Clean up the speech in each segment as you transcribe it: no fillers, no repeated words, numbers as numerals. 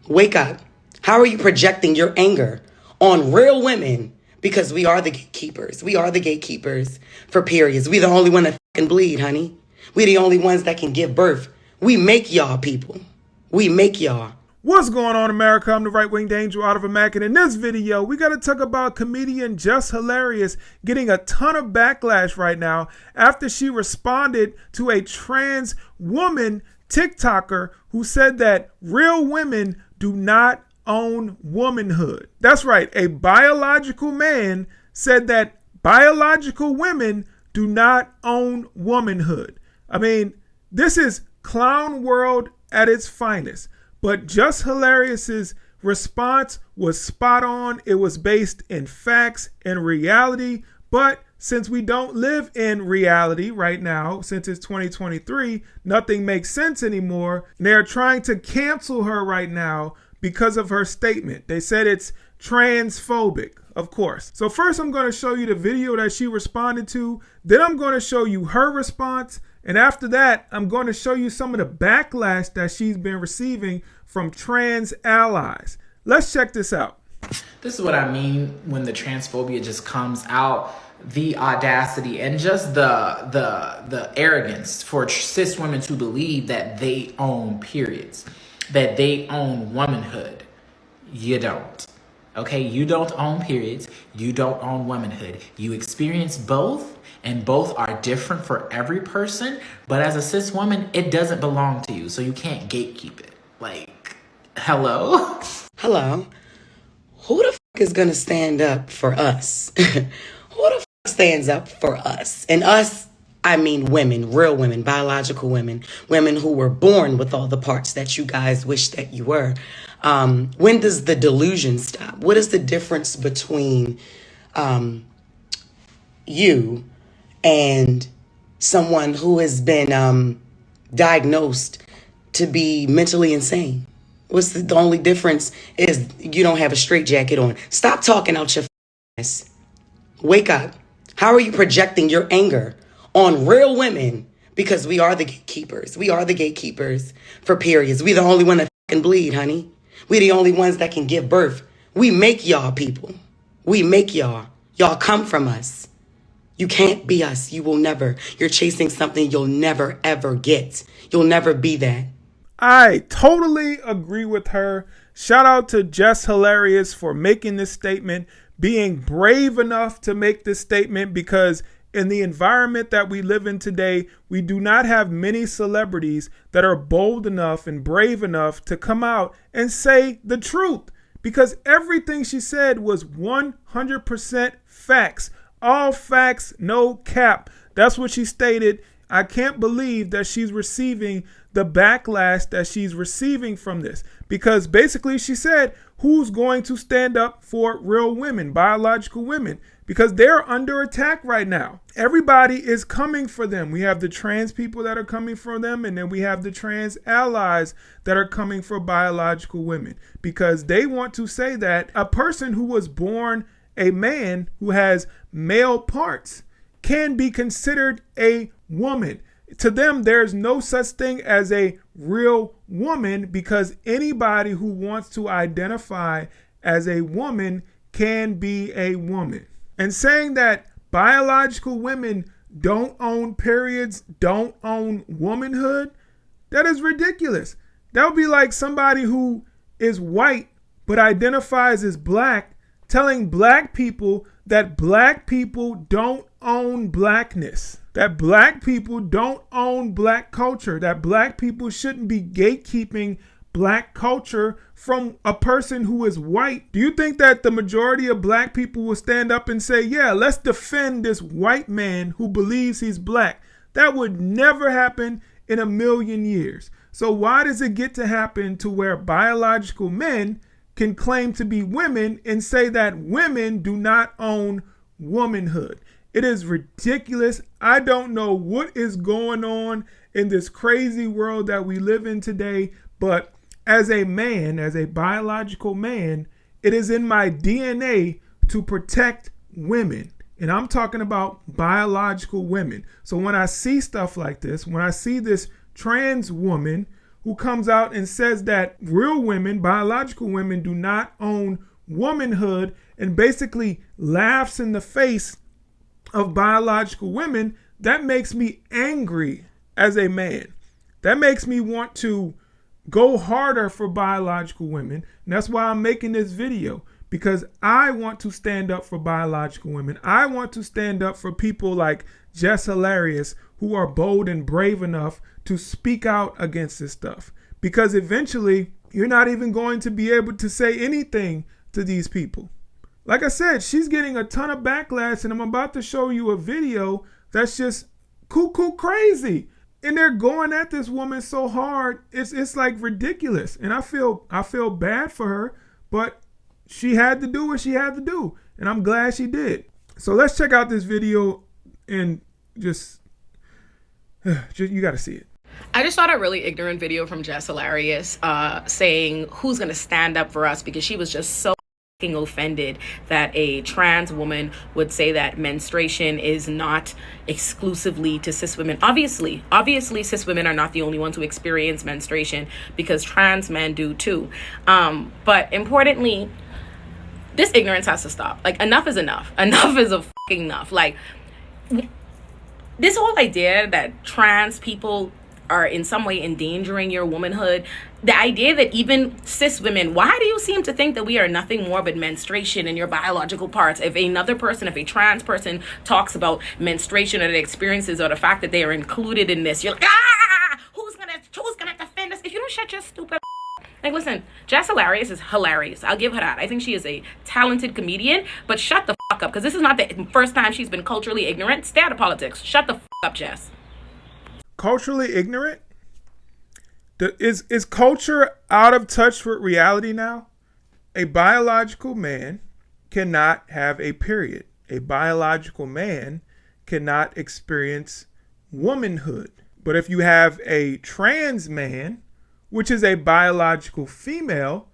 Wake up. How are you projecting your anger on real women? Because we are the gatekeepers. We are the gatekeepers for periods. We the only one that fucking bleed, honey. We the only ones that can give birth. We make y'all people. We make y'all. What's going on, America? I'm the right-winged angel out of a Mac, and in this video, we got to talk about comedian Jess getting a ton of backlash right now after she responded to a trans woman TikToker who said that real women do not own womanhood. That's right. A biological man said that biological women do not own womanhood. I mean, this is clown world at its finest. But Just Hilarious's response was spot on. It was based in facts and reality. But since we don't live in reality right now, since it's 2023, nothing makes sense anymore. They're trying to cancel her right now because of her statement. They said it's transphobic, of course. So first I'm going to show you the video that she responded to. Then I'm going to show you her response. And after that, I'm going to show you some of the backlash that she's been receiving from trans allies. Let's check this out. This is what I mean when the transphobia just comes out. The audacity and just the arrogance for cis women to believe that they own periods, that they own womanhood. You don't. Okay, you don't own periods. You don't own womanhood. You experience both, and both are different for every person. But as a cis woman, it doesn't belong to you, so you can't gatekeep it. Like, hello? Hello. Who the fuck is gonna stand up for us? Who the fuck stands up for us? And us, I mean women, real women, biological women, women who were born with all the parts that you guys wish that you were. When does the delusion stop? What is the difference between you and someone who has been diagnosed to be mentally insane? What's the only difference is you don't have a straitjacket on. Stop talking out your ass. Wake up. How are you projecting your anger on real women? Because we are the gatekeepers. We are the gatekeepers for periods. We the only one that fucking bleed, honey. We the only ones that can give birth. We make y'all people. We make y'all. Y'all come from us. You can't be us. You will never. You're chasing something you'll never, ever get. You'll never be that. I totally agree with her. Shout out to Jess for making this statement, being brave enough to make this statement, because in the environment that we live in today, we do not have many celebrities that are bold enough and brave enough to come out and say the truth, because everything she said was 100% facts. All facts, no cap. That's what she stated. I can't believe that she's receiving the backlash that she's receiving from this, because basically she said, who's going to stand up for real women, biological women? Because they're under attack right now. Everybody is coming for them. We have the trans people that are coming for them, and then we have the trans allies that are coming for biological women, because they want to say that a person who was born a man who has male parts can be considered a woman. To them, there's no such thing as a real woman, because anybody who wants to identify as a woman can be a woman. And saying that biological women don't own periods, don't own womanhood, that is ridiculous. That would be like somebody who is white but identifies as black telling black people that black people don't own blackness, that black people don't own black culture, that black people shouldn't be gatekeeping black culture from a person who is white. Do you think that the majority of black people will stand up and say, yeah, let's defend this white man who believes he's black? That would never happen in a million years. So why does it get to happen to where biological men can claim to be women and say that women do not own womanhood? It is ridiculous. I don't know what is going on in this crazy world that we live in today, but as a man, as a biological man, it is in my DNA to protect women. And I'm talking about biological women. So when I see stuff like this, when I see this trans woman who comes out and says that real women, biological women, do not own womanhood and basically laughs in the face of biological women, that makes me angry as a man. That makes me want to go harder for biological women. And that's why I'm making this video, because I want to stand up for biological women. I want to stand up for people like Jess Hilarious, who are bold and brave enough to speak out against this stuff. Because eventually, you're not even going to be able to say anything to these people. Like I said, she's getting a ton of backlash, and I'm about to show you a video that's just cuckoo crazy. And they're going at this woman so hard, it's like ridiculous. And I feel bad for her, but she had to do what she had to do, and I'm glad she did. So let's check out this video and just you got to see it. I just saw a really ignorant video from Jess Hilarious saying who's going to stand up for us, because she was just so offended that a trans woman would say that menstruation is not exclusively to cis women. Obviously cis women are not the only ones who experience menstruation, because trans men do too. But importantly, this ignorance has to stop. Like, enough is enough. Enough is a fucking enough. Like, this whole idea that trans people are in some way endangering your womanhood, the idea that even cis women, why do you seem to think that we are nothing more but menstruation in your biological parts? If a trans person talks about menstruation or their experiences or the fact that they are included in this, you're like, who's gonna defend us? If you don't shut your stupid like, listen, Jess Hilarious is hilarious. I'll give her that. I think she is a talented comedian, but shut the fuck up, because this is not the first time she's been culturally ignorant. Stay out of politics. Shut the fuck up, Jess. Culturally ignorant? Is culture out of touch with reality now? A biological man cannot have a period. A biological man cannot experience womanhood. But if you have a trans man, which is a biological female,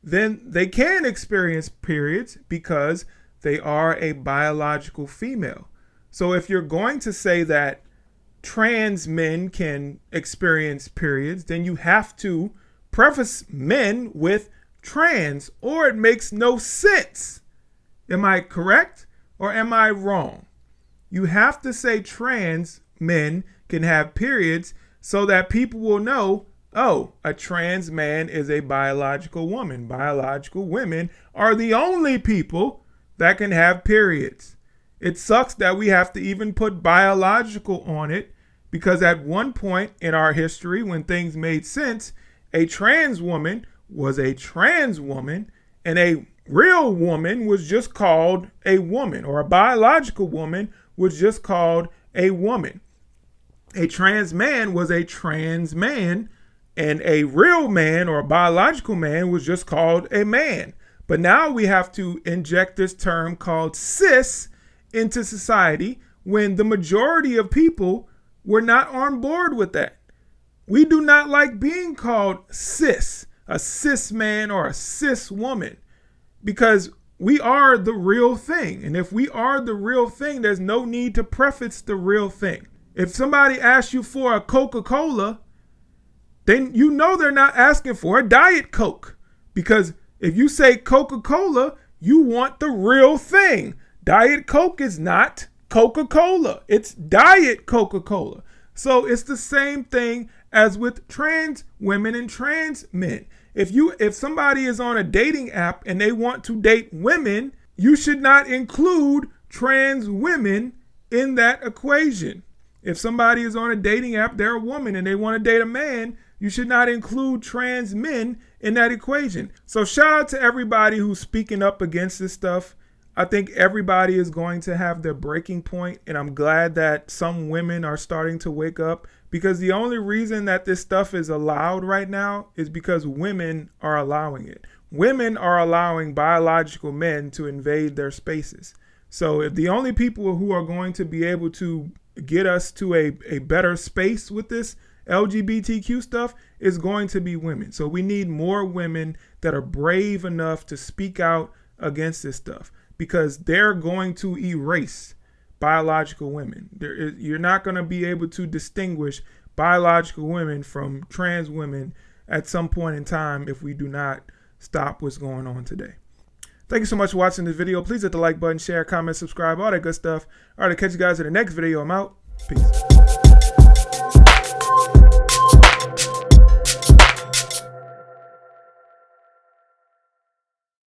then they can experience periods because they are a biological female. So if you're going to say that trans men can experience periods, then you have to preface men with trans, or it makes no sense. Am I correct or am I wrong? You have to say trans men can have periods so that people will know, oh, a trans man is a biological woman. Biological women are the only people that can have periods. It sucks that we have to even put biological on it, because at one point in our history, when things made sense, a trans woman was a trans woman, and a real woman was just called a woman, or a biological woman was just called a woman. A trans man was a trans man, and a real man or a biological man was just called a man. But now we have to inject this term called cis into society, when the majority of people were not on board with that. We do not like being called cis, a cis man or a cis woman, because we are the real thing. And if we are the real thing, there's no need to preface the real thing. If somebody asks you for a Coca-Cola, then you know they're not asking for a Diet Coke, because if you say Coca-Cola, you want the real thing. Diet Coke is not Coca-Cola. It's Diet Coca-Cola. So it's the same thing as with trans women and trans men. If somebody is on a dating app and they want to date women, you should not include trans women in that equation. If somebody is on a dating app, they're a woman, and they want to date a man, you should not include trans men in that equation. So shout out to everybody who's speaking up against this stuff. I think everybody is going to have their breaking point, and I'm glad that some women are starting to wake up, because the only reason that this stuff is allowed right now is because women are allowing it. Women are allowing biological men to invade their spaces. So if the only people who are going to be able to get us to a better space with this LGBTQ stuff is going to be women. So we need more women that are brave enough to speak out against this stuff, because they're going to erase biological women. You're not going to be able to distinguish biological women from trans women at some point in time if we do not stop what's going on today. Thank you so much for watching this video. Please hit the like button, share, comment, subscribe, all that good stuff. All right, I'll catch you guys in the next video. I'm out. Peace.